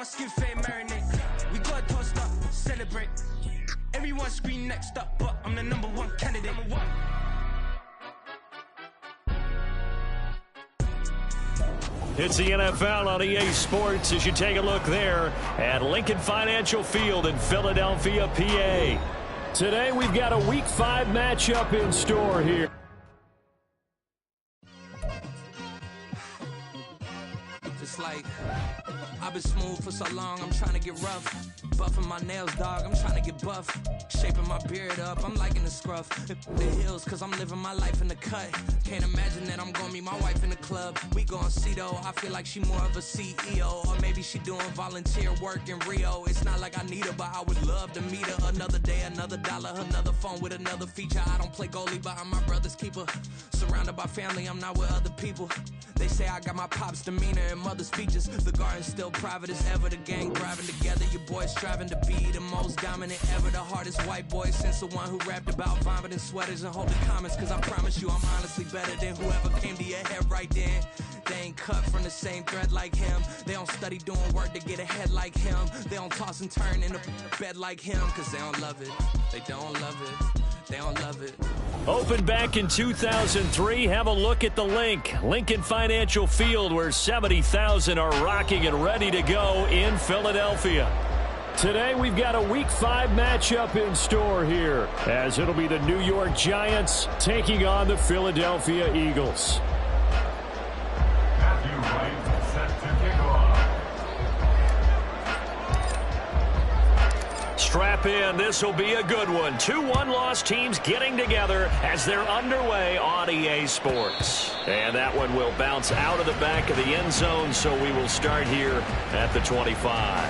my skin fade marinate. We got toast up, celebrate. Everyone scream next up, but I'm the #1 candidate. It's the NFL on EA Sports as you take a look there at Lincoln Financial Field in Philadelphia, PA. Today we've got a Week 5 matchup in store here. Just like I've been smooth for so long, I'm trying to get rough. Buffing my nails, dog, I'm trying to get buff. Shaping my beard up, I'm liking the scruff. The hills, cause I'm living my life in the cut. Can't imagine that I'm gonna meet my wife in the club. We gon' see though, I feel like she more of a CEO. Or maybe she doing volunteer work in Rio. It's not like I need her, but I would love to meet her. Another day, another dollar, another phone with another feature. I don't play goalie, but I'm my brother's keeper. Surrounded by family, I'm not with other people. They say I got my pop's demeanor and mother's features. The garden's still private as ever. The gang driving together. Your boys striving to be the most dominant ever. The hardest white boy since the one who rapped about vomiting sweaters and holding comments. Cause I promise you I'm honestly better than whoever came to your head right then. They ain't cut from the same thread like him. They don't study doing work to get ahead like him. They don't toss and turn in the bed like him. Cause they don't love it. They don't love it. They don't love it. Opened back in 2003. Have a look at the link. Lincoln Financial Field, where 70,000 are rocking and ready to go in Philadelphia. Today we've got a Week 5 matchup in store here, as it'll be the New York Giants taking on the Philadelphia Eagles. Matthew Wright set to kick off. Strap in, this will be a good one. 2 one-loss teams getting together as they're underway on EA Sports. And that one will bounce out of the back of the end zone, so we will start here at the 25.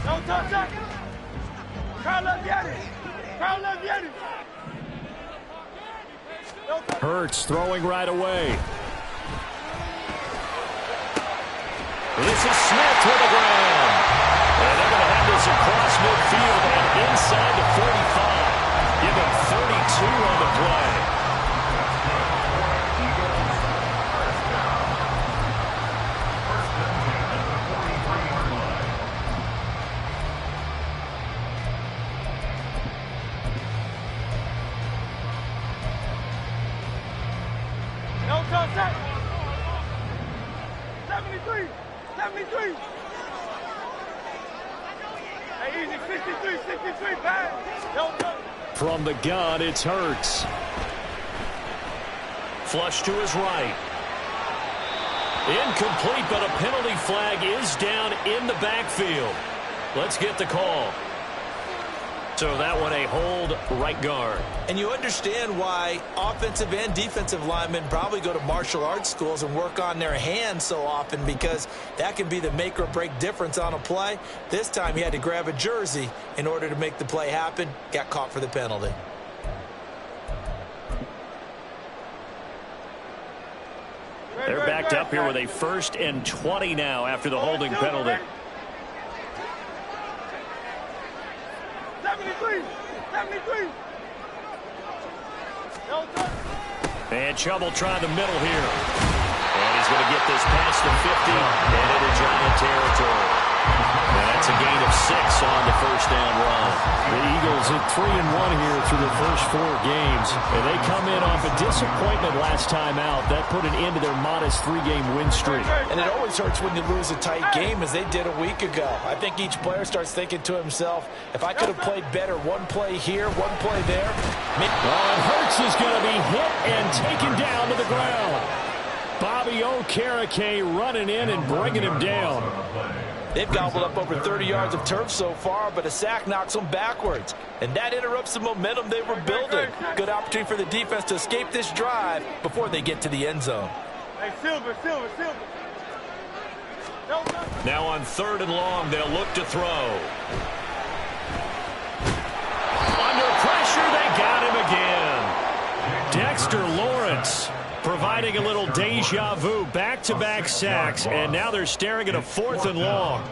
Don't touch that. Hurts throwing right away. This is Smith with the ground. And they're going to have this across midfield and inside the 45. Give him 32 on the play. Don't touch that. 73. Hey, easy, 63, pass. Don't touch. From the gun, it's Hurts. Flush to his right. Incomplete, but a penalty flag is down in the backfield. Let's get the call. So that one a hold right guard. And you understand why offensive and defensive linemen probably go to martial arts schools and work on their hands so often, because that can be the make or break difference on a play. This time he had to grab a jersey in order to make the play happen. Got caught for the penalty. They're backed up here with a 1st and 20 now after the holding penalty. 73. And Chubb will try the middle here. And he's going to get this past the 50 and into Giant territory. And that's a gain of 6 on the first down run. The Eagles at 3-1 here through the first 4 games. And they come in off a disappointment last time out. That put an end to their modest 3-game win streak. And it always hurts when you lose a tight game, as they did a week ago. I think each player starts thinking to himself, if I could have played better, one play here, one play there. And Hurts is going to be hit and taken down to the ground. Bobby Okereke running in and bringing him down. They've gobbled up over 30 yards of turf so far, but a sack knocks them backwards. And that interrupts the momentum they were building. Good opportunity for the defense to escape this drive before they get to the end zone. Hey, Silver. Now on 3rd and long, they'll look to throw. Under pressure, they got him again. Dexter Lawrence providing a little deja vu, back-to-back sacks, and now they're staring at a 4th and long.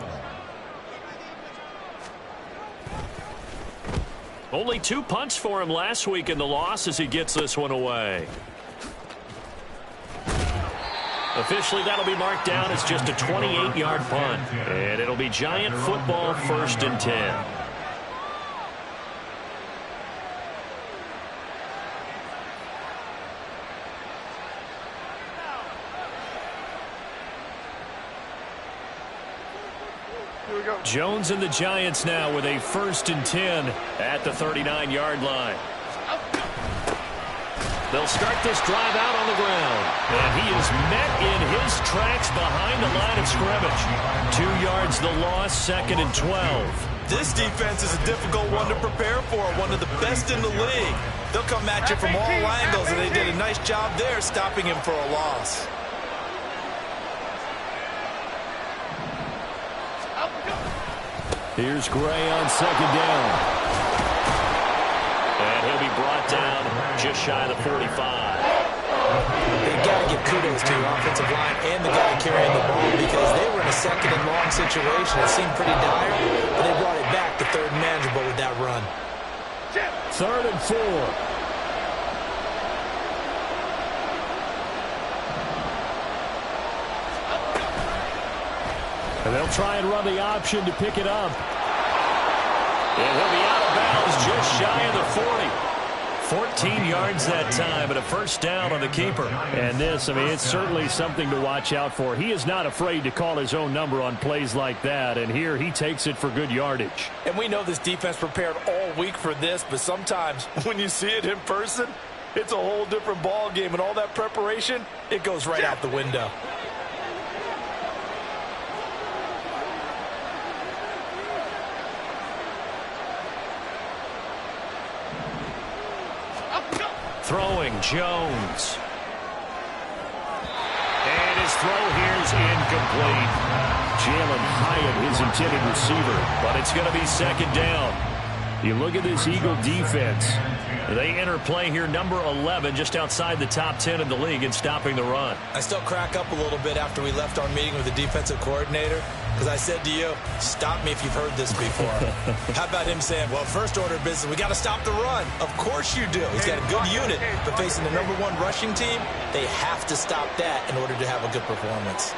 Only 2 punts for him last week in the loss as he gets this one away. Officially, that'll be marked down as just a 28-yard punt. And it'll be Giant football 1st and 10. Jones and the Giants now with a 1st and 10 at the 39-yard line. They'll start this drive out on the ground. And he is met in his tracks behind the line of scrimmage. 2 yards the loss, 2nd and 12. This defense is a difficult one to prepare for, one of the best in the league. They'll come at you from all angles, and they did a nice job there stopping him for a loss. Here's Gray on 2nd down. And he'll be brought down just shy of the 45. They've got to give kudos to your offensive line and the guy carrying the ball because they were in a 2nd and long situation. It seemed pretty dire, but they brought it back to 3rd and manageable with that run. 3rd and 4. And they'll try and run the option to pick it up. And he'll be out of bounds just shy of the 40. 14 yards that time, but a 1st down on the keeper. And this, I mean, it's certainly something to watch out for. He is not afraid to call his own number on plays like that, and here he takes it for good yardage. And we know this defense prepared all week for this, but sometimes when you see it in person, it's a whole different ball game, and all that preparation, it goes right out the window. Throwing Jones. And his throw here is incomplete. Jalen Hyatt, his intended receiver, but it's going to be 2nd down. You look at this Eagle defense. They enter play here, number 11, just outside the top 10 in the league in stopping the run. I still crack up a little bit after we left our meeting with the defensive coordinator because I said to you, stop me if you've heard this before. How about him saying, well, first order of business, we got to stop the run. Of course you do. He's got a good unit, but facing the number 1 rushing team, they have to stop that in order to have a good performance.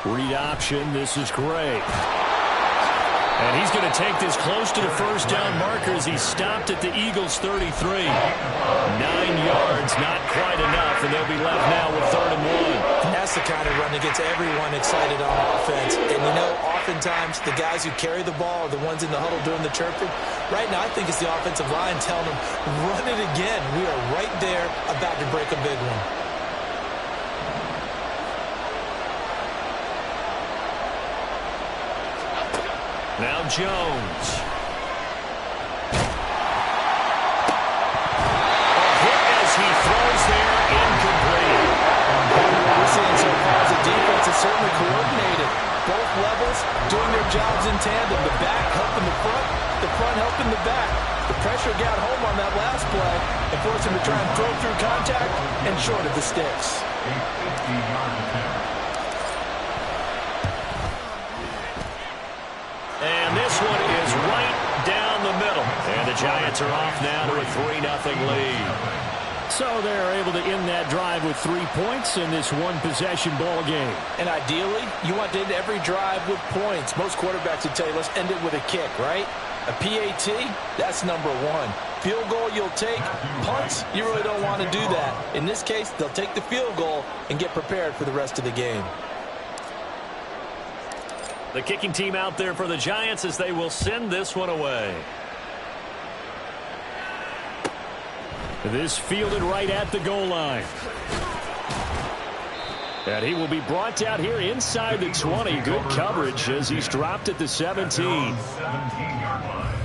Read option. This is Gray. And he's going to take this close to the 1st down marker as he stopped at the Eagles' 33. 9 yards, not quite enough, and they'll be left now with 3rd and 1. That's the kind of run that gets everyone excited on offense. And, you know, oftentimes the guys who carry the ball are the ones in the huddle doing the chirping. Right now, I think it's the offensive line telling them, run it again. We are right there about to break a big one. Now Jones. A hit as he throws there, incomplete. What we're seeing so far as a defense is certainly coordinated. Both levels doing their jobs in tandem. The back helping the front helping the back. The pressure got home on that last play and forced him to try and throw through contact and short of the sticks. A 50-yard attempt. And this one is right down the middle. And the Giants are off now to a 3-0 lead. So they're able to end that drive with 3 points in this one-possession ball game. And ideally, you want to end every drive with points. Most quarterbacks would tell you, let's end it with a kick, right? A PAT, that's number 1. Field goal you'll take. Punts, you really don't want to do that. In this case, they'll take the field goal and get prepared for the rest of the game. The kicking team out there for the Giants as they will send this one away. This fielded right at the goal line. And he will be brought down here inside the 20. Good coverage as he's dropped at the 17. 17-yard line.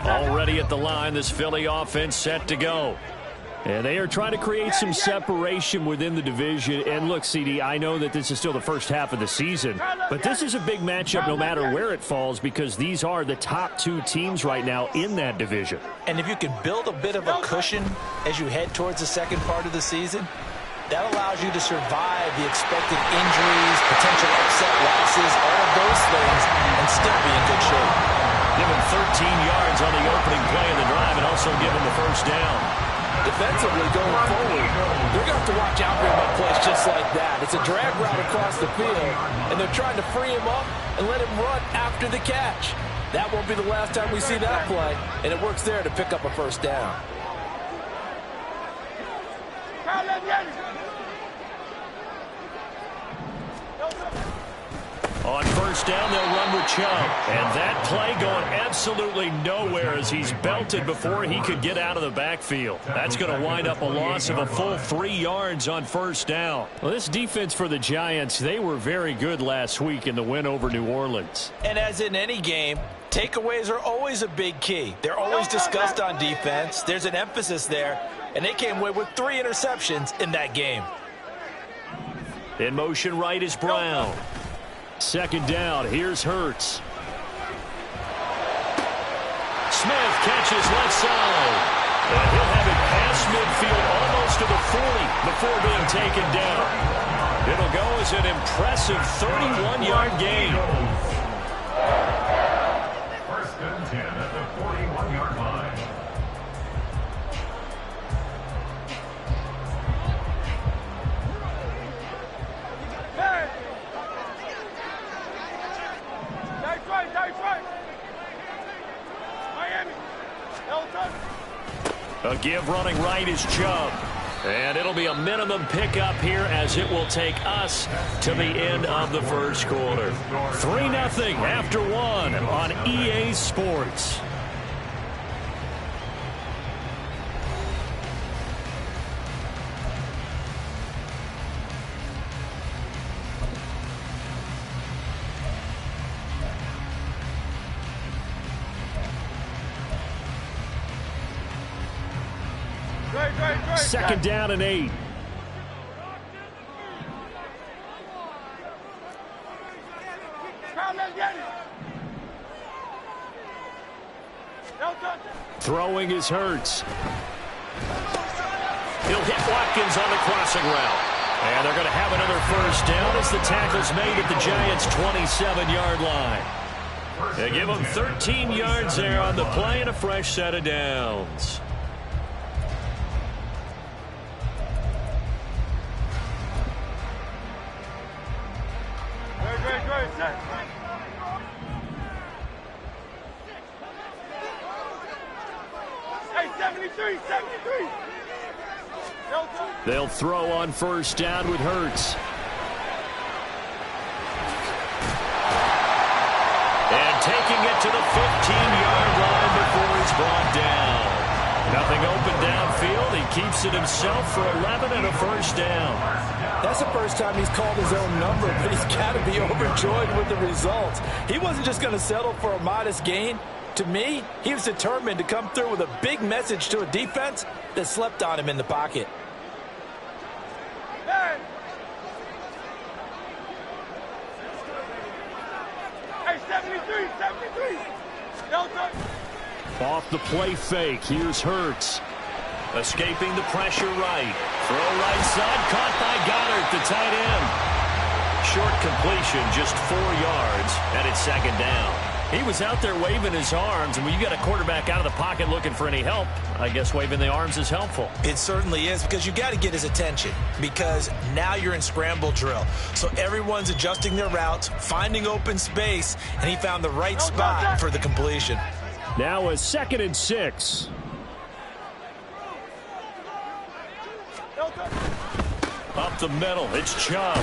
Already at the line, this Philly offense set to go. And they are trying to create some separation within the division. And look, CD, I know that this is still the first half of the season, but this is a big matchup no matter where it falls because these are the top two teams right now in that division. And if you can build a bit of a cushion as you head towards the second part of the season, that allows you to survive the expected injuries, potential upset losses, all of those things, and still be in good shape. Give him 13 yards on the opening play of the drive and also give him the first down. Defensively going forward, they're going to have to watch out for him on plays just like that. It's a drag route across the field, and they're trying to free him up and let him run after the catch. That won't be the last time we see that play, and it works there to pick up a first down. On first down, they'll run with Chubb. And that play going absolutely nowhere as he's belted before he could get out of the backfield. That's going to wind up a loss of a full 3 yards on first down. Well, this defense for the Giants, they were very good last week in the win over New Orleans. And as in any game, takeaways are always a big key. They're always discussed on defense. There's an emphasis there. And they came away with 3 interceptions in that game. In motion right is Brown. Second down, here's Hurts. Smith catches left side. And he'll have it past midfield almost to the 40 before being taken down. It'll go as an impressive 31-yard gain. First and 10 at the 41-yard line. A give running right is Chubb. And it'll be a minimum pickup here as it will take us to the end of the first quarter. 3-0 after 1 on EA Sports. Second down and 8. Throwing is Hurts. He'll hit Watkins on the crossing route. And they're going to have another first down as the tackle's made at the Giants' 27-yard line. They give them 13 yards there on the play and a fresh set of downs. They'll throw on first down with Hurts. And taking it to the 15-yard line before he's brought down. Nothing open downfield. He keeps it himself for 11 and a first down. That's the first time he's called his own number, but he's got to be overjoyed with the results. He wasn't just going to settle for a modest gain. To me, he was determined to come through with a big message to a defense that slept on him in the pocket. Hey, 73. Off the play fake, here's Hurts. Escaping the pressure right. Throw right side, caught by Goddard, the tight end. Short completion, just 4 yards, and it's second down. He was out there waving his arms, and when you got a quarterback out of the pocket looking for any help, I guess waving the arms is helpful. It certainly is, because you got to get his attention, because now you're in scramble drill. So everyone's adjusting their routes, finding open space, and he found the right spot for the completion. Now a 2nd and 6. Up the middle, it's Chubb.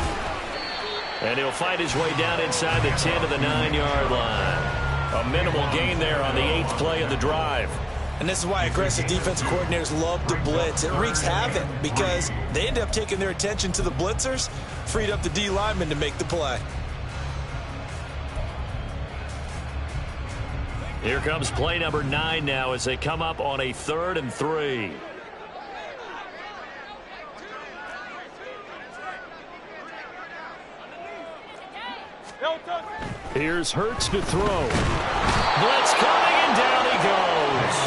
And he'll fight his way down inside the 10 to the 9-yard line. A minimal gain there on the 8th play of the drive. And this is why aggressive defensive coordinators love to blitz. It wreaks havoc because they end up taking their attention to the blitzers, freed up the D lineman to make the play. Here comes play number 9 now as they come up on a 3rd and 3. Here's Hurts to throw. Blitz coming, and down he goes.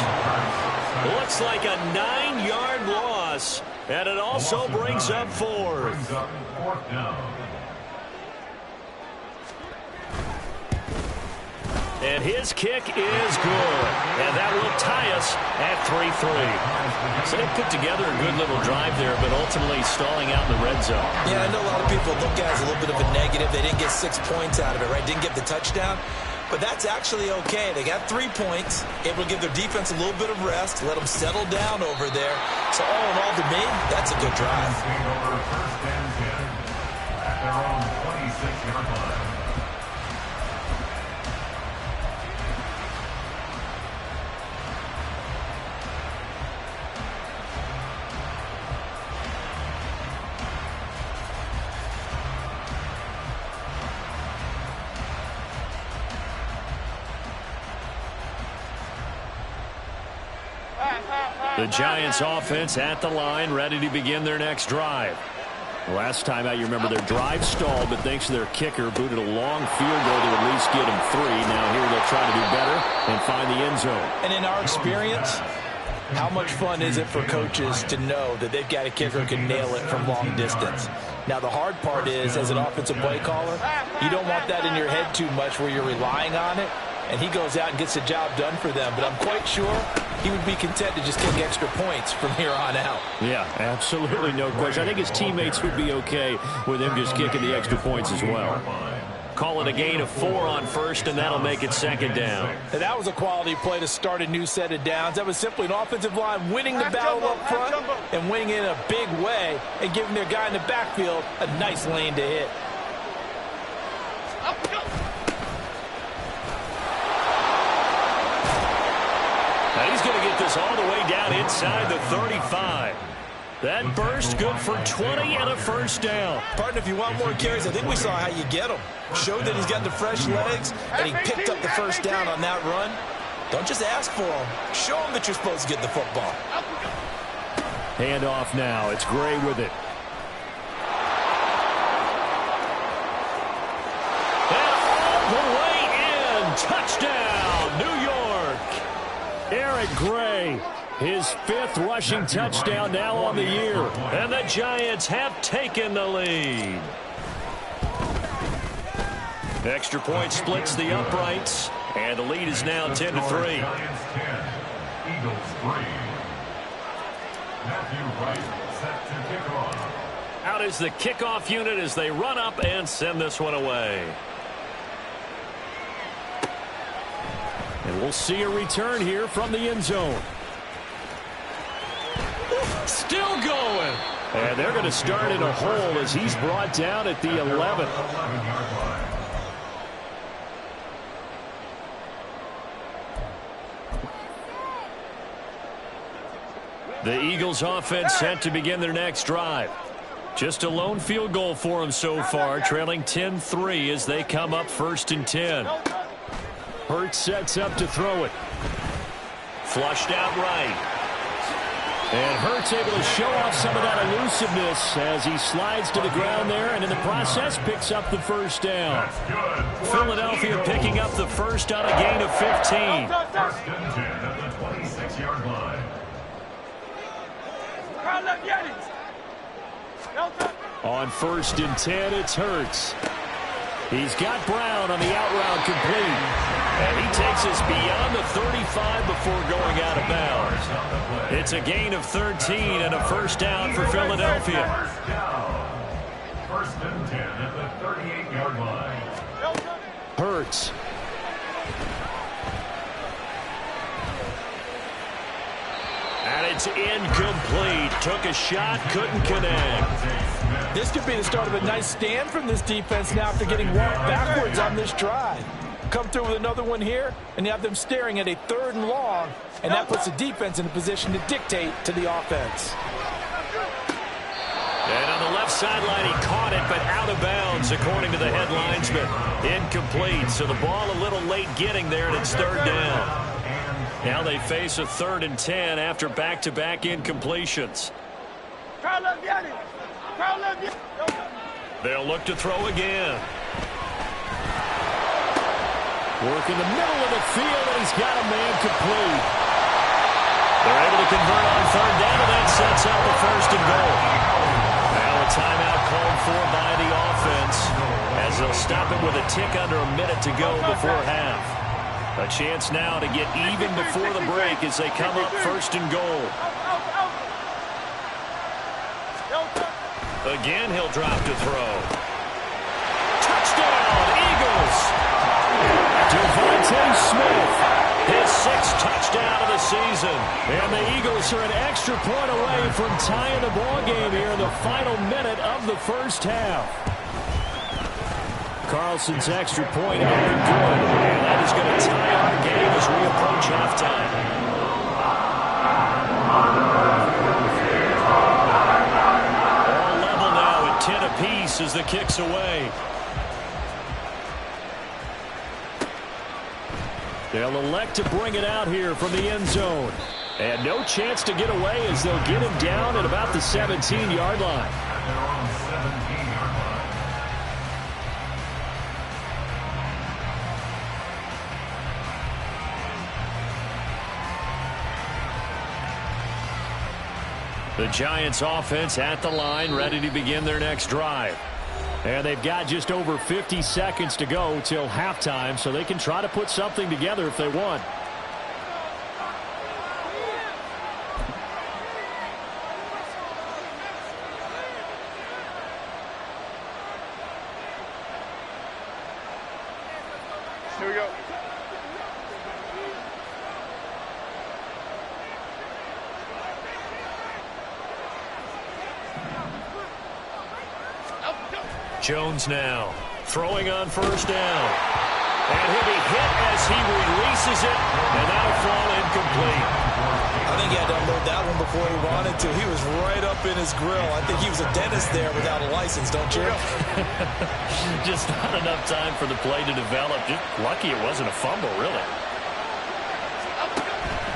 Looks like a 9-yard loss, and it also brings up fourth. And his kick is good. And that will tie us at 3-3. So they put together a good little drive there, but ultimately stalling out in the red zone. Yeah, I know a lot of people look at it as a little bit of a negative. They didn't get 6 points out of it, right? Didn't get the touchdown. But that's actually okay. They got 3 points. It will give their defense a little bit of rest, let them settle down over there. So all in all, to me, that's a good drive. First and 10 at their own 26-yard line. The Giants offense at the line, ready to begin their next drive. Last time out, you remember their drive stalled, but thanks to their kicker, booted a long field goal to at least get them 3. Now here they'll try to do better and find the end zone. And in our experience, how much fun is it for coaches to know that they've got a kicker who can nail it from long distance? Now, the hard part is, as an offensive play caller, you don't want that in your head too much where you're relying on it, and he goes out and gets the job done for them. But I'm quite sure he would be content to just kick extra points from here on out. Yeah, absolutely no question. I think his teammates would be okay with him just kicking the extra points as well. Call it a gain of 4 on first, and that'll make it second down. And that was a quality play to start a new set of downs. That was simply an offensive line winning the battle up front and winning it in a big way and giving their guy in the backfield a nice lane to hit. Now he's going to get this all the way down inside the 35. That burst good for 20 and a first down. Partner, if you want more carries, I think we saw how you get them. Showed that he's got the fresh legs, and he picked up the first down on that run. Don't just ask for them. Show them that you're supposed to get the football. Hand off now. It's Gray with it. And all the way in. Touchdown, New York. Eric Gray. His 5th rushing touchdown now on the year. And the Giants have taken the lead. Extra point splits the uprights. And the lead is now 10-3. Giants 10, Eagles 3. Matthew Wright set to kick off. Out is the kickoff unit as they run up and send this one away. And we'll see a return here from the end zone. Still going. And they're going to start in a hole as he's brought down at the 11. The Eagles offense set to begin their next drive. Just a lone field goal for them so far, trailing 10-3 as they come up 1st and 10. Hurts sets up to throw it. Flushed out right. And Hurts able to show off some of that elusiveness as he slides to the ground there, and in the process picks up the first down. Philadelphia picking up the first on a gain of 15. First and 10 at the 26-yard line. On 1st and 10, it's Hurts. He's got Brown on the out route complete. And he takes us beyond the 35 before going out of bounds. It's a gain of 13 and a first down for Philadelphia. First down. First and 10 at the 38-yard line. Hurts. And it's incomplete. Took a shot, couldn't connect. This could be the start of a nice stand from this defense now after getting walked backwards on this drive. Come through with another one here, and you have them staring at a 3rd and long, and that puts the defense in a position to dictate to the offense. And on the left sideline, he caught it, but out of bounds, according to the head linesman. Incomplete, so the ball a little late getting there, and it's 3rd down. Now they face a 3rd and 10 after back-to-back incompletions. They'll look to throw again. Work in the middle of the field, and he's got a man complete. They're able to convert on third down, and that sets up the first and goal. Now a timeout called for by the offense as they'll stop it with a tick under a minute to go before half. A chance now to get even before the break as they come up first and goal. Again, he'll drop to throw. Touchdown, Eagles! Devontae Smith, his 6th touchdown of the season. And the Eagles are an extra point away from tying the ballgame here in the final minute of the first half. Carlson's extra point up and good. And that is going to tie our game as we approach halftime. All level now at 10 apiece as the kick's away. They'll elect to bring it out here from the end zone. And no chance to get away as they'll get him down at about the 17-yard line. The Giants offense at the line, ready to begin their next drive. And they've got just over 50 seconds to go till halftime, so they can try to put something together if they want. Here we go. Jones now throwing on first down. And he'll be hit as he releases it, and that'll fall incomplete. I think he had to unload that one before he wanted to. He was right up in his grill. I think he was a dentist there without a license, don't you? Just not enough time for the play to develop. Just lucky it wasn't a fumble, really.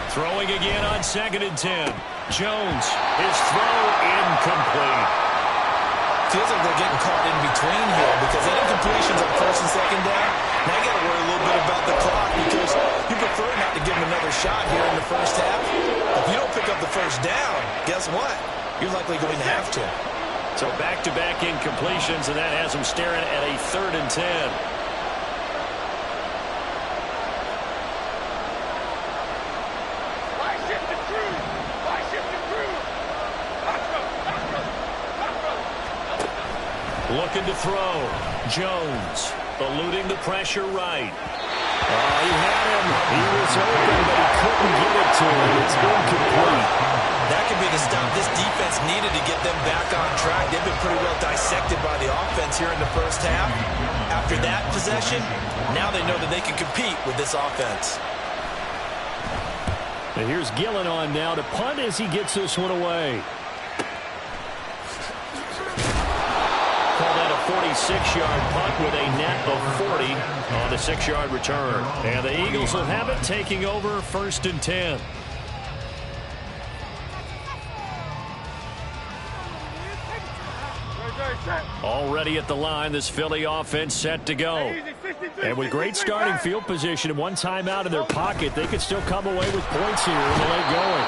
Throwing again on 2nd and 10. Jones, his throw incomplete. Feels like they're getting caught in between here because that incompletion's on 1st and 2nd down. Now you got to worry a little bit about the clock because you prefer not to give him another shot here in the first half. If you don't pick up the first down, guess what? You're likely going to have to. So back-to-back incompletions, and that has them staring at a 3rd and 10. Looking to throw. Jones eluding the pressure right. He had him. He was open, but he couldn't get it to him. It's incomplete. That could be the stop this defense needed to get them back on track. They've been pretty well dissected by the offense here in the first half. After that possession, now they know that they can compete with this offense. And here's Gillen on now to punt as he gets this one away. Call that a 46-yard punt with a net of 40 on the 6-yard return. And the Eagles will have it taking over 1st and 10. Already at the line, this Philly offense set to go. And with great starting field position and one timeout in their pocket, they could still come away with points here in the late going.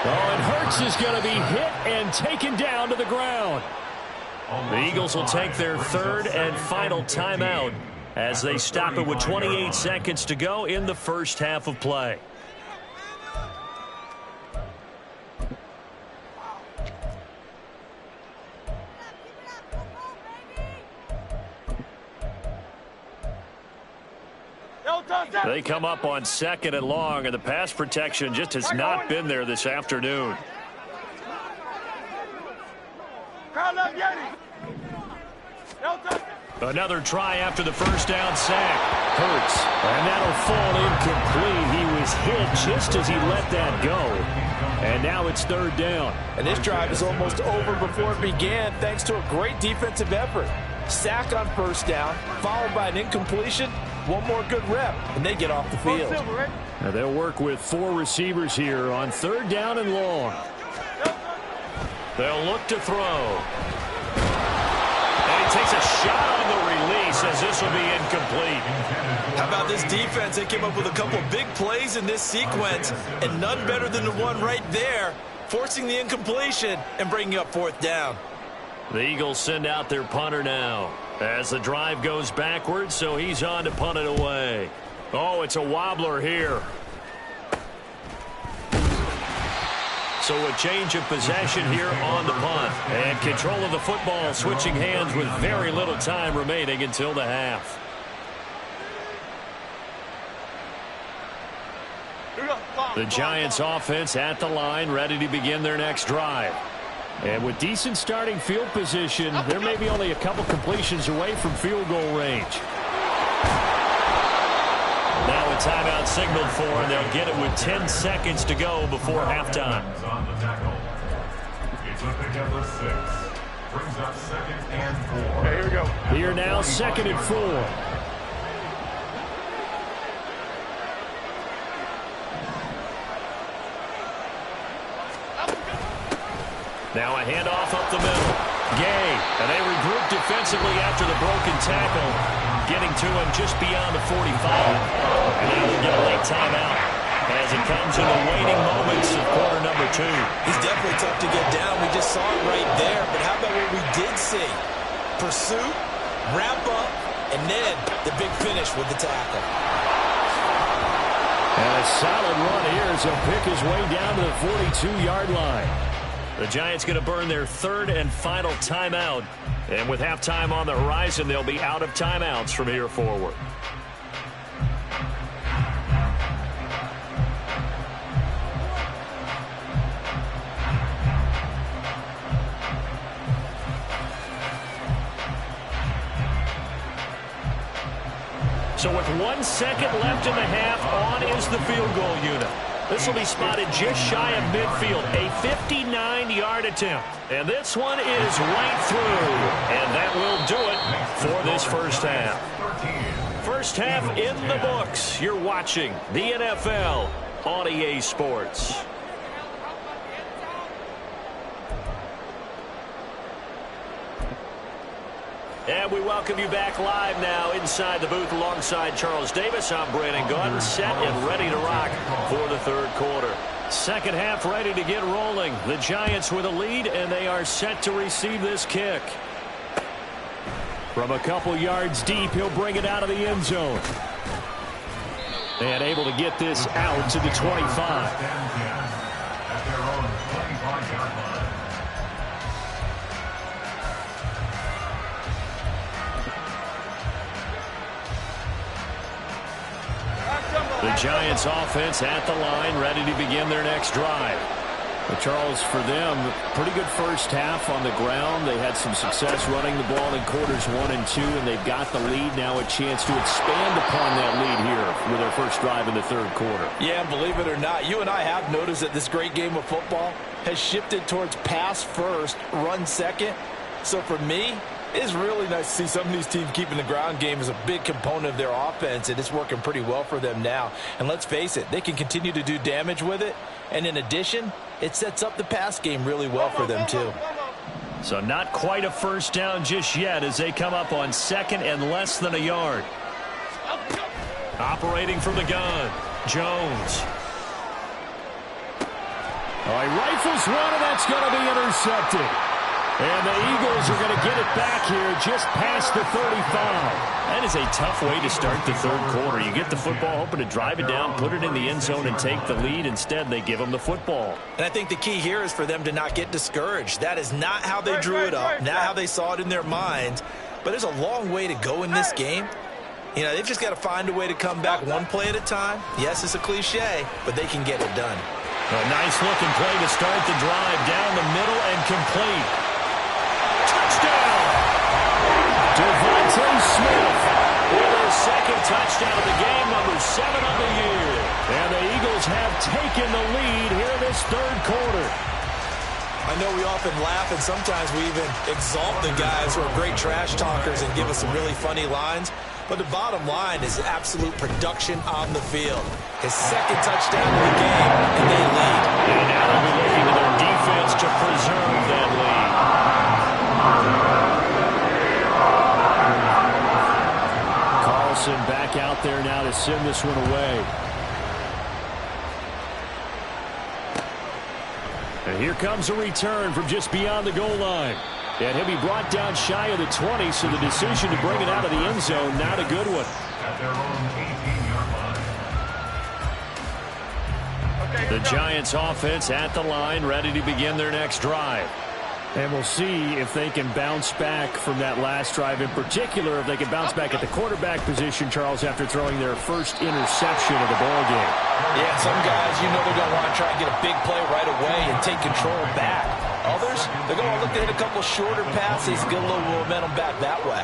Oh, and Hurts is going to be hit and taken down to the ground. The Eagles will take their 3rd and final timeout as they stop it with 28 seconds to go in the first half of play. They come up on 2nd and long, and the pass protection just has not been there this afternoon. Another try after the first down sack. Hurts, and that'll fall incomplete. He was hit just as he let that go. And now it's 3rd down. And this drive is almost over before it began thanks to a great defensive effort. Sack on first down, followed by an incompletion. One more good rep, and they get off the field. Now they'll work with 4 receivers here on 3rd down and long. They'll look to throw. And takes a shot on the release as this will be incomplete. How about this defense? They came up with a couple of big plays in this sequence, and none better than the one right there, forcing the incompletion and bringing up fourth down. The Eagles send out their punter now as the drive goes backwards, so he's on to punt it away. Oh, it's a wobbler here. So a change of possession here on the punt. And control of the football switching hands with very little time remaining until the half. The Giants offense at the line, ready to begin their next drive. And with decent starting field position, they're maybe only a couple completions away from field goal range. Now a timeout signaled for, and they'll get it with 10 seconds to go before halftime. It's a pickup of 6. Brings up 2nd and 4. Okay, here we go. Here now, 2nd and 4. Now a handoff up the middle. Gay, and they regroup defensively after the broken tackle, getting to him just beyond the 45. And now we'll get a late timeout as it comes in the waning moments of quarter number 2. He's definitely tough to get down. We just saw it right there. But how about what we did see? Pursuit, wrap up, and then the big finish with the tackle. And a solid run here as he'll pick his way down to the 42-yard line. The Giants going to burn their 3rd and final timeout. And with halftime on the horizon, they'll be out of timeouts from here forward. So with 1 second left in the half, on is the field goal unit. This will be spotted just shy of midfield, a 59-yard attempt. And this one is right through. And that will do it for this first half. First half in the books. You're watching the NFL on EA Sports. And we welcome you back live now inside the booth alongside Charles Davis. I'm Brandon Gaudin, set and ready to rock for the third quarter. Second half ready to get rolling. The Giants with a lead, and they are set to receive this kick. From a couple yards deep, he'll bring it out of the end zone. And able to get this out to the 25. The Giants offense at the line, ready to begin their next drive. Well, Charles, for them, pretty good first half on the ground. They had some success running the ball in quarters 1 and 2, and they've got the lead. Now a chance to expand upon that lead here with their first drive in the third quarter. Yeah, and believe it or not, you and I have noticed that this great game of football has shifted towards pass first, run second. So for me, it's really nice to see some of these teams keeping the ground game as a big component of their offense, and it's working pretty well for them now. And let's face it, they can continue to do damage with it. And in addition, it sets up the pass game really well for them too. So not quite a first down just yet as they come up on 2nd and less than a yard. Operating from the gun, Jones. All right, rifles one, and that's going to be intercepted. And the Eagles are going to get it back here just past the 35. That is a tough way to start the third quarter. You get the football, hoping to drive it down, put it in the end zone, and take the lead. Instead, they give them the football. And I think the key here is for them to not get discouraged. That is not how they drew it up, not how they saw it in their minds. But there's a long way to go in this game. You know, they've just got to find a way to come back one play at a time. Yes, it's a cliche, but they can get it done. A nice-looking play to start the drive down the middle and complete. Touchdown! Devontae Smith with his second touchdown of the game, number 7 on the year. And the Eagles have taken the lead here in this third quarter. I know we often laugh, and sometimes we even exalt the guys who are great trash talkers and give us some really funny lines. But the bottom line is absolute production on the field. His second touchdown of the game, and they lead. And now they'll be looking to their defense to preserve that lead. Wilson back out there now to send this one away. And here comes a return from just beyond the goal line. And he'll be brought down shy of the 20, so the decision to bring it out of the end zone, not a good one. At their own 18-yard line. The Giants offense at the line, ready to begin their next drive. And we'll see if they can bounce back from that last drive. In particular, if they can bounce back at the quarterback position, Charles, after throwing their first interception of the ball game. Yeah, some guys, they're going to want to try and get a big play right away and take control back. Others, they're going to look to hit a couple shorter passes, get a little momentum back that way.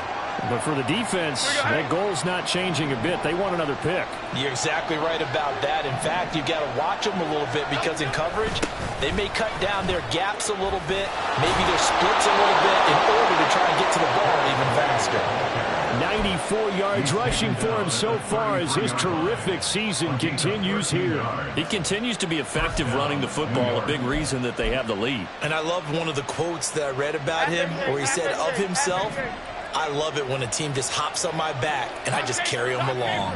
But for the defense, that goal's not changing a bit. They want another pick. You're exactly right about that. In fact, you've got to watch them a little bit because in coverage, they may cut down their gaps a little bit, maybe their splits a little bit in order to try and get to the ball even faster. 94 yards rushing for him so far as his terrific season continues here. He continues to be effective running the football, a big reason that they have the lead. And I loved one of the quotes that I read about him where he said of himself, "I love it when a team just hops on my back and I just carry them along."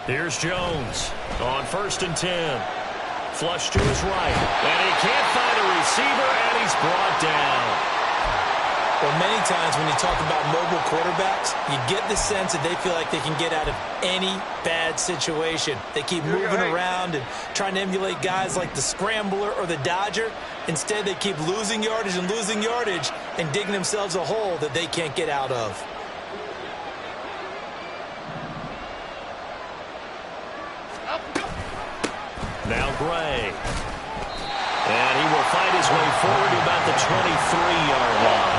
Here's Jones on 1st and 10. Flush to his right. And he can't find a receiver, and he's brought down. Well, many times when you talk about mobile quarterbacks, you get the sense that they feel like they can get out of any bad situation. They keep moving around and trying to emulate guys like the Scrambler or the Dodger. Instead, they keep losing yardage and digging themselves a hole that they can't get out of. Now Gray. And he will fight his way forward to about the 23-yard line.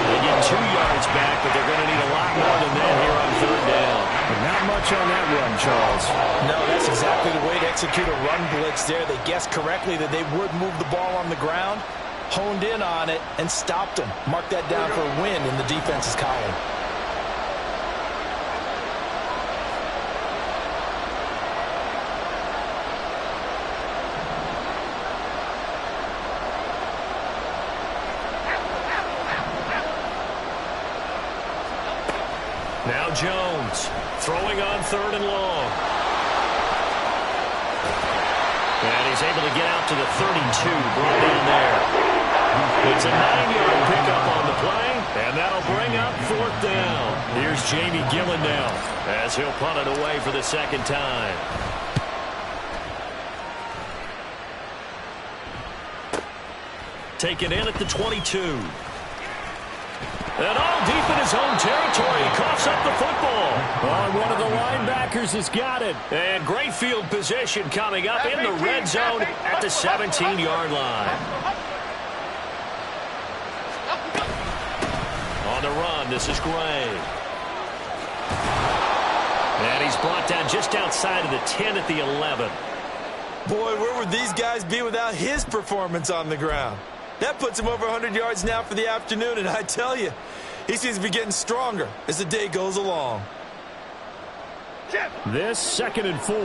They get 2 yards back, but they're going to need a lot more than that here on 3rd down. But not much on that run, Charles. No, that's exactly the way to execute a run blitz there. They guessed correctly that they would move the ball on the ground, honed in on it, and stopped them. Mark that down for a win in the defense's column. Now Jones throwing on 3rd and long. And he's able to get out to the 32, brought down there. It's a 9-yard pickup on the play, and that'll bring up 4th down. Here's Jamie Gillen now as he'll punt it away for the 2nd time. Taken in at the 22. And all deep in his own territory, he coughs up the football. Oh, one of the linebackers has got it. And great field position coming up in the red zone at the 17-yard line. On the run, this is Gray. And he's brought down just outside of the 10 at the 11. Boy, where would these guys be without his performance on the ground? That puts him over 100 yards now for the afternoon, and I tell you, he seems to be getting stronger as the day goes along. This 2nd and 4.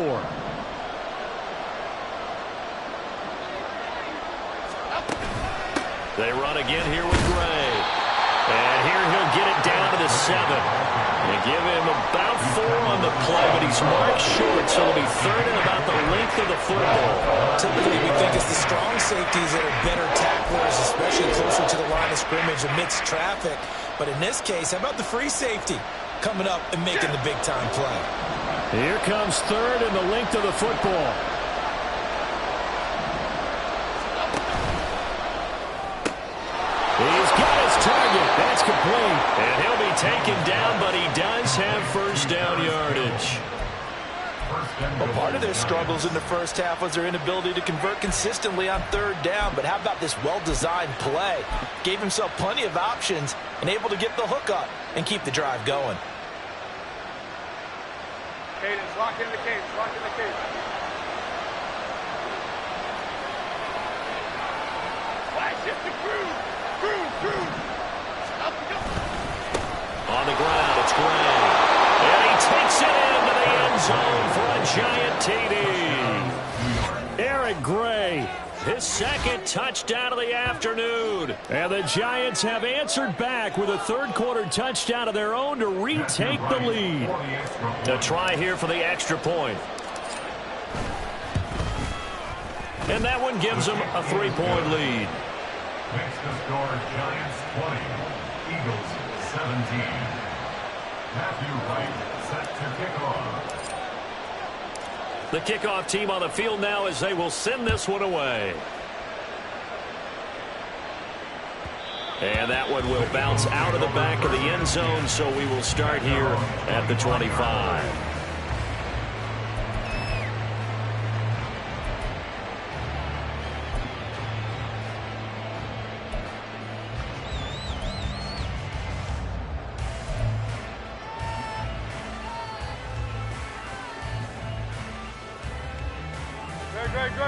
They run again here with Gray. And here he'll get it down to the 7. They give him about 4 on the play, but he's marked short, so it'll be 3rd and about the length of the football. Typically, we think it's the strong safeties that are better tacklers, especially closer to the line of scrimmage amidst traffic. But in this case, how about the free safety coming up and making the big-time play? Here comes 3rd and the length of the football. He's got his target. That's complete. And he'll be taken down, but he does have 1st down yardage. Well, part of their struggles in the first half was their inability to convert consistently on 3rd down. But how about this well-designed play? Gave himself plenty of options and able to get the hook up and keep the drive going. Cadence, lock in the cage, lock in the cage. Flash it to Cruz. On the ground, it's Gray. And he takes it into the end zone for a giant TD. Eric Gray His second touchdown of the afternoon. And the Giants have answered back with a third-quarter touchdown of their own to retake the lead. A try here for the extra point. And that one gives them a 3-point lead. Makes the score Giants 20, Eagles 17. Matthew Wright set to kick off. The kickoff team on the field now as they will send this one away. And that one will bounce out of the back of the end zone, so we will start here at the 25.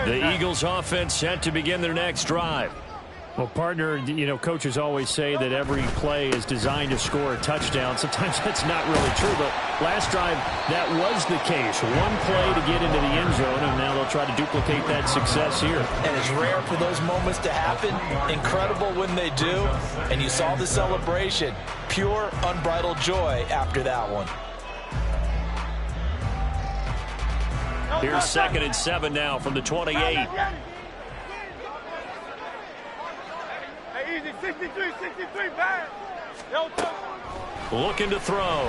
The Eagles offense set to begin their next drive. Well, partner, you know, coaches always say that every play is designed to score a touchdown. Sometimes that's not really true, but last drive, that was the case. One play to get into the end zone, and now they'll try to duplicate that success here. And it's rare for those moments to happen. Incredible when they do. And you saw the celebration. Pure, unbridled joy after that one. Here's 2nd and 7 now from the 28. Hey, easy, 63, bad. Looking to throw.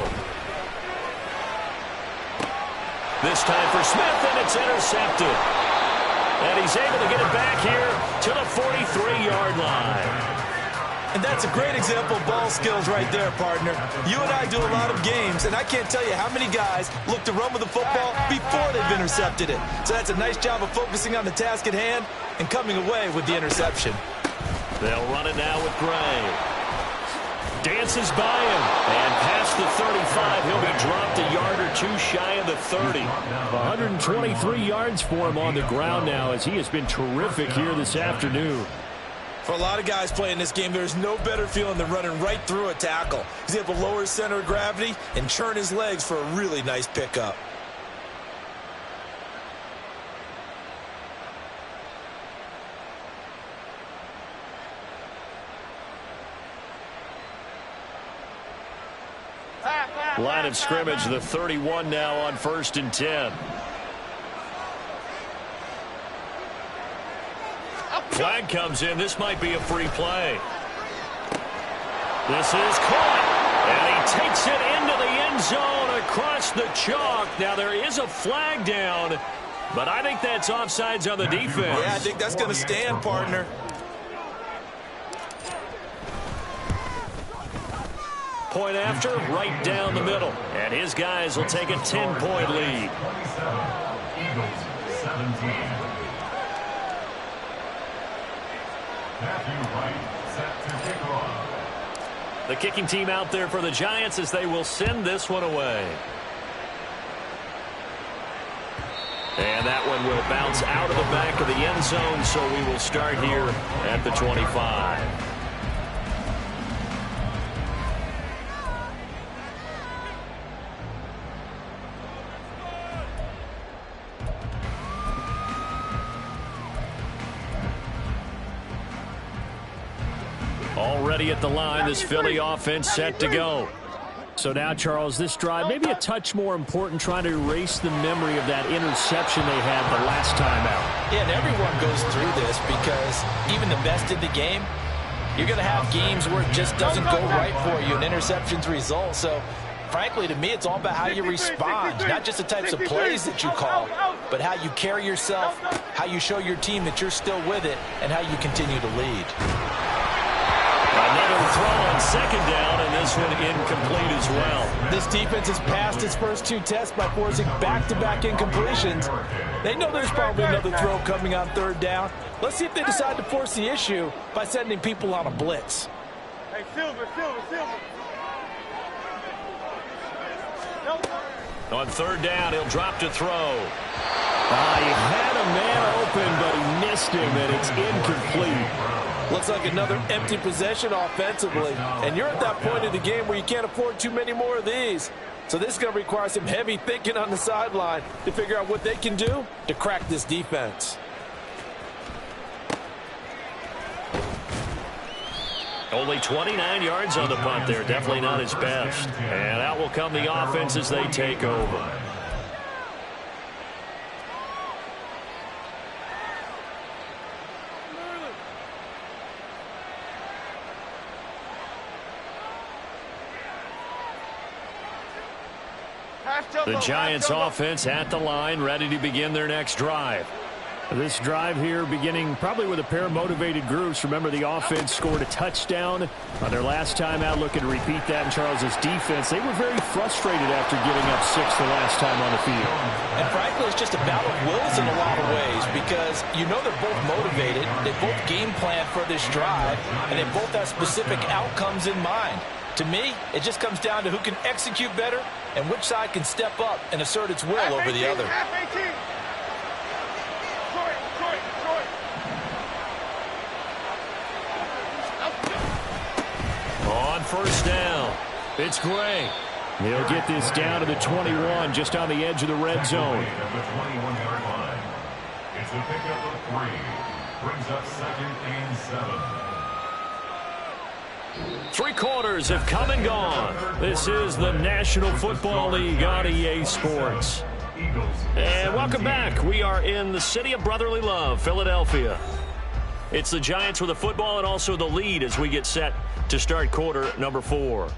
This time for Smith, and it's intercepted. And he's able to get it back here to the 43-yard line. And that's a great example of ball skills right there, partner. You and I do a lot of games, and I can't tell you how many guys look to run with the football before they've intercepted it. So that's a nice job of focusing on the task at hand and coming away with the interception. They'll run it now with Gray. Dances by him, and past the 35, he'll be dropped a yard or two shy of the 30. 123 yards for him on the ground now, as he has been terrific here this afternoon. For a lot of guys playing this game, there's no better feeling than running right through a tackle. He's able to lower his center of gravity and churn his legs for a really nice pickup. Line of scrimmage, the 31 now on 1st and 10. Flag comes in. This might be a free play. This is caught. And he takes it into the end zone across the chalk. Now there is a flag down, but I think that's offsides on the defense. Yeah, I think that's going to stand, partner. Point after, right down the middle. And his guys will take a 10-point lead. Eagles 17. Matthew Wright set to kick off. The kicking team out there for the Giants as they will send this one away. And that one will bounce out of the back of the end zone, so we will start here at the 25. Already at the line, this Philly offense set to go. So now, Charles, this drive maybe a touch more important, trying to erase the memory of that interception they had the last time out. Yeah, and everyone goes through this because even the best in the game, you're going to have games where it just doesn't go right for you, and interceptions result. So, frankly, to me, it's all about how you respond, not just the types of plays that you call, but how you carry yourself, how you show your team that you're still with it, and how you continue to lead. Another throw on 2nd down, and this one incomplete as well. This defense has passed its first 2 tests by forcing back-to-back incompletions. They know there's probably another throw coming on 3rd down. Let's see if they decide to force the issue by sending people on a blitz. Hey, Silver. On 3rd down, he'll drop to throw. He had a man open, but he missed him, and it's incomplete. Looks like another empty possession offensively. And you're at that point of the game where you can't afford too many more of these. So this is going to require some heavy thinking on the sideline to figure out what they can do to crack this defense. Only 29 yards on the punt there. Definitely not his best. And out will come the offense as they take over. The Giants offense at the line, ready to begin their next drive. This drive here beginning probably with a pair of motivated groups. Remember, the offense scored a touchdown on their last time out. Looking to repeat that in Charles's defense. They were very frustrated after giving up 6 the last time on the field. And frankly, it's just a battle of wills in a lot of ways because you know they're both motivated. They both game plan for this drive, and they both have specific outcomes in mind. To me, it just comes down to who can execute better and which side can step up and assert its will over the other. On first down, it's Gray. He'll get this down to the 21, just on the edge of the red zone. At the 21-yard line. It's a pickup of 3. Brings up 2nd and 7. 3 quarters have come and gone. This is the National Football League on EA Sports. And welcome back. We are in the city of brotherly love, Philadelphia. It's the Giants with the football and also the lead as we get set to start quarter number 4.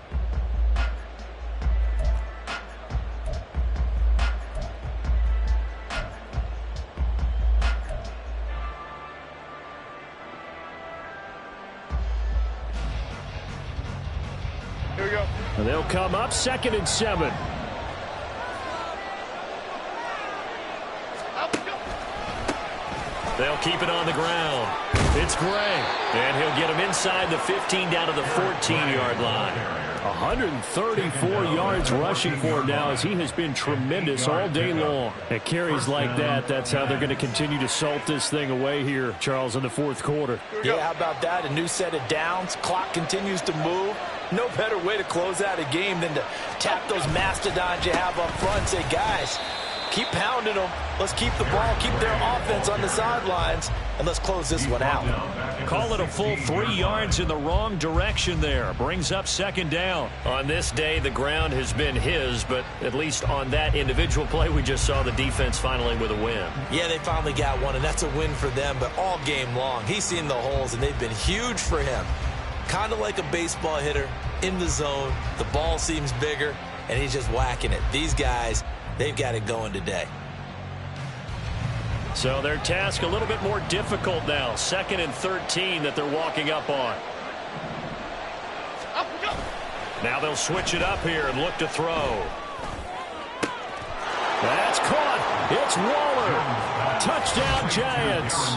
Here we go. And they'll come up 2nd and 7. They'll keep it on the ground. It's Gray. And he'll get him inside the 15 down to the 14-yard line. 134 yards rushing for him now as he has been tremendous all day long. At carries like that, that's how they're going to continue to salt this thing away here, Charles, in the 4th quarter. Yeah, how about that? A new set of downs. Clock continues to move. No better way to close out a game than to tap those mastodons you have up front and say, guys, keep pounding them. Let's keep the ball, keep their offense on the sidelines, and let's close this one out. Call it a full 3 yards in the wrong direction there. Brings up 2nd down. On this day, the ground has been his, but at least on that individual play, we just saw the defense finally with a win. Yeah, they finally got one, and that's a win for them, but all game long, he's seen the holes, and they've been huge for him. Kind of like a baseball hitter in the zone. The ball seems bigger, and he's just whacking it. These guys, they've got it going today. So their task a little bit more difficult now. 2nd and 13 that they're walking up on. Now they'll switch it up here and look to throw. That's caught. It's Waller. Touchdown, Giants.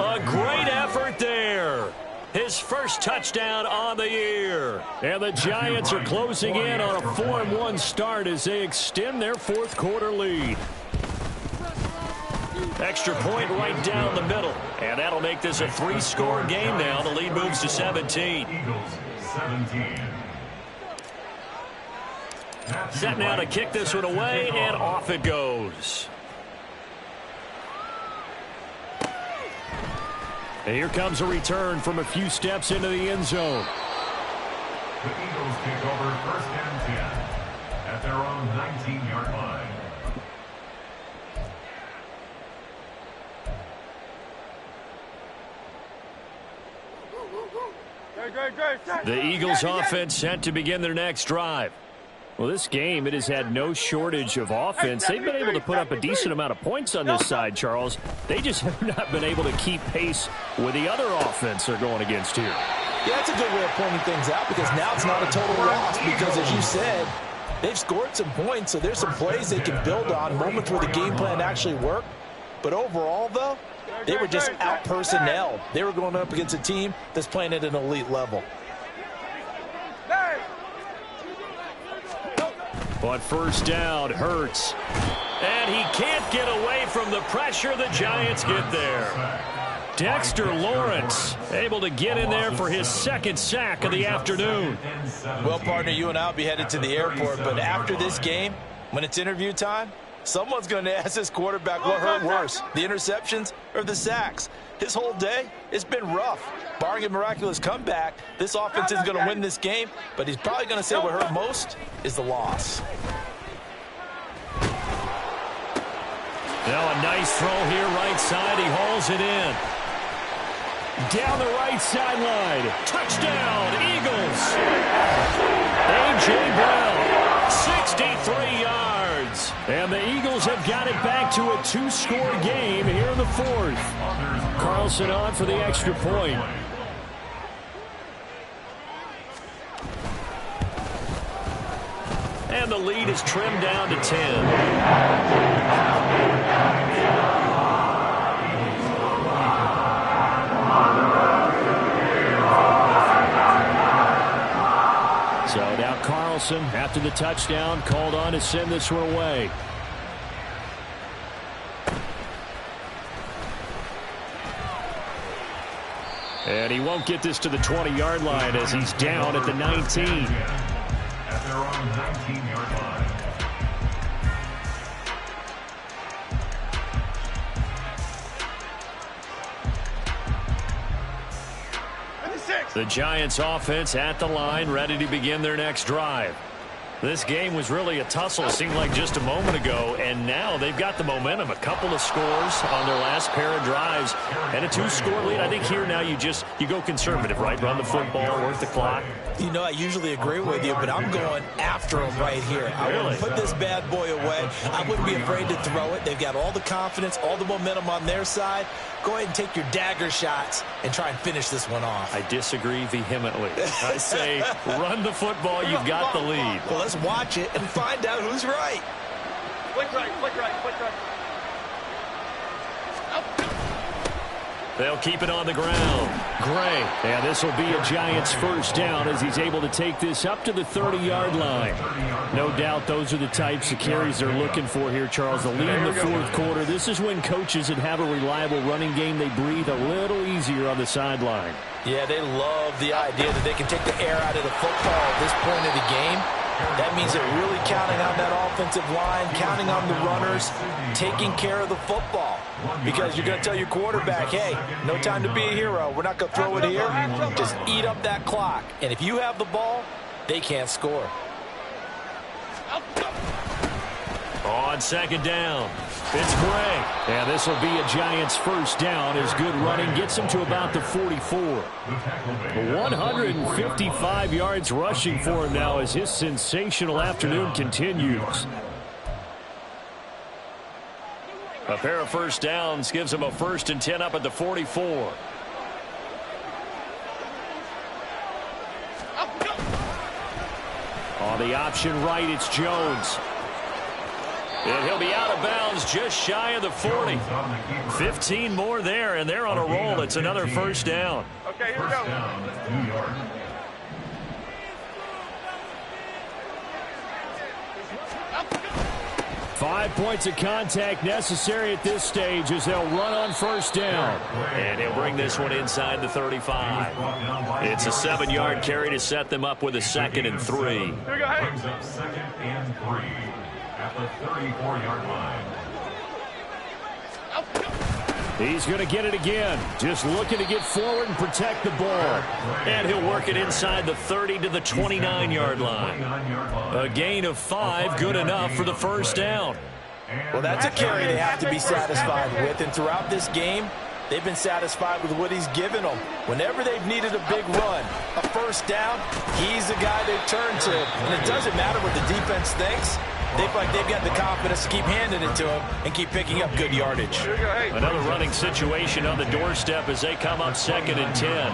A great effort there. His first touchdown on the year. And the Giants are closing in on a 4-1 start as they extend their 4th quarter lead. Extra point right down the middle. And that'll make this a 3-score game now. The lead moves to 17. Eagles 17. Set now to kick this one away, and off it goes. And here comes a return from a few steps into the end zone. The Eagles kick over 1st and 10 at their own 19-yard line. The Eagles offense set to begin their next drive. Well, this game, it has had no shortage of offense. They've been able to put up a decent amount of points on this side, Charles. They just have not been able to keep pace with the other offense they're going against here. Yeah, that's a good way of pointing things out because now it's not a total loss because, as you said, they've scored some points, so there's some plays they can build on, moments where the game plan actually worked. But overall, though, they were just out-personnelled. They were going up against a team that's playing at an elite level. On first down, Hurts. And he can't get away from the pressure. The Giants get there. Dexter Lawrence able to get in there for his 2nd sack of the afternoon. Well, partner, you and I will be headed to the airport, but after this game, when it's interview time, Someone's going to ask this quarterback what hurt worse, the interceptions or the sacks. His whole day, it's been rough. Barring a miraculous comeback, this offense is going to win this game, but he's probably going to say what hurt most is the loss. Now a nice throw here right side. He hauls it in. Down the right sideline. Touchdown, Eagles. A.J. Brown, 63 yards. And the Eagles have got it back to a two-score game here in the fourth. Carlson on for the extra point. And the lead is trimmed down to 10. So now Carlson, after the touchdown, called on to send this one away. And he won't get this to the 20-yard line as he's down at the 19. At their own 19-yard line. The Giants offense at the line, ready to begin their next drive. This game was really a tussle, it seemed like just a moment ago, and now they've got the momentum. A couple of scores on their last pair of drives, and a two-score lead. I think here now you go conservative, right? Run the football, work the clock. You know, I usually agree with you, but I'm going after him right here. I want to put this bad boy away. I wouldn't be afraid to throw it. They've got all the confidence, all the momentum on their side. Go ahead and take your dagger shots and try and finish this one off. I disagree vehemently. I say run the football. You've got the lead. Well, let's watch it and find out who's right. Flick right, flick right, flick right. They'll keep it on the ground. Gray. And this will be a Giants first down as he's able to take this up to the 30-yard line. No doubt those are the types of carries they're looking for here, Charles. The lead in the fourth quarter. This is when coaches that have a reliable running game, they breathe a little easier on the sideline. Yeah, they love the idea that they can take the air out of the football at this point of the game. That means they're really counting on that offensive line, counting on the runners, taking care of the football. Because you're going to tell your quarterback, hey, no time to be a hero. We're not going to throw it here. Just eat up that clock. And if you have the ball, they can't score. On second down, it's Gray. And this will be a Giants first down as good running gets him to about the 44. 155 yards rushing for him now as his sensational afternoon continues. A pair of first downs gives him a 1st and 10 up at the 44. On the option right, it's Jones. And he'll be out of bounds just shy of the 40. 15 more there, and they're on a roll. It's another first down. Okay, here we go. 2 yards. 5 points of contact necessary at this stage as they'll run on first down. And he'll bring this one inside the 35. It's a 7-yard carry to set them up with a 2nd and 3. Here we go, hey. Brings up 2nd and 3 at the 34-yard line. He's going to get it again. Just looking to get forward and protect the ball. And he'll work it inside the 30 to the 29-yard line. A gain of 5, good enough for the first down. Well, that's a carry they have to be satisfied with. And throughout this game, they've been satisfied with what he's given them. Whenever they've needed a big run, a first down, he's the guy they turn to. And it doesn't matter what the defense thinks. They feel like they've got the confidence to keep handing it to him and keep picking up good yardage. Another running situation on the doorstep as they come up 2nd and 10.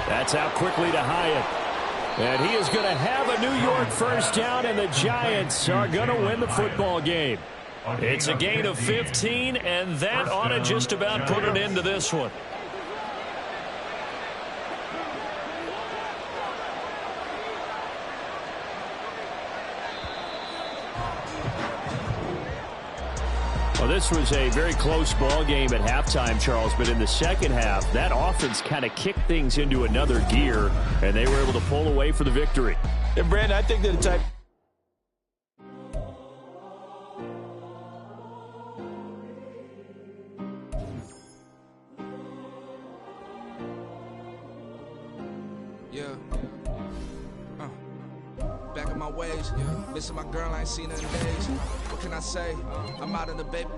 That's out quickly to Hyatt. And he is going to have a New York first down, and the Giants are going to win the football game. It's a gain of 15, and that ought to just about put an end to this one. Well, this was a very close ball game at halftime, Charles, but in the second half, that offense kind of kicked things into another gear, and they were able to pull away for the victory. And Brandon, I think they're the type. Yeah. Back in my ways. Missing my girl, I ain't seen her in days. What can I say? I'm out in the baby.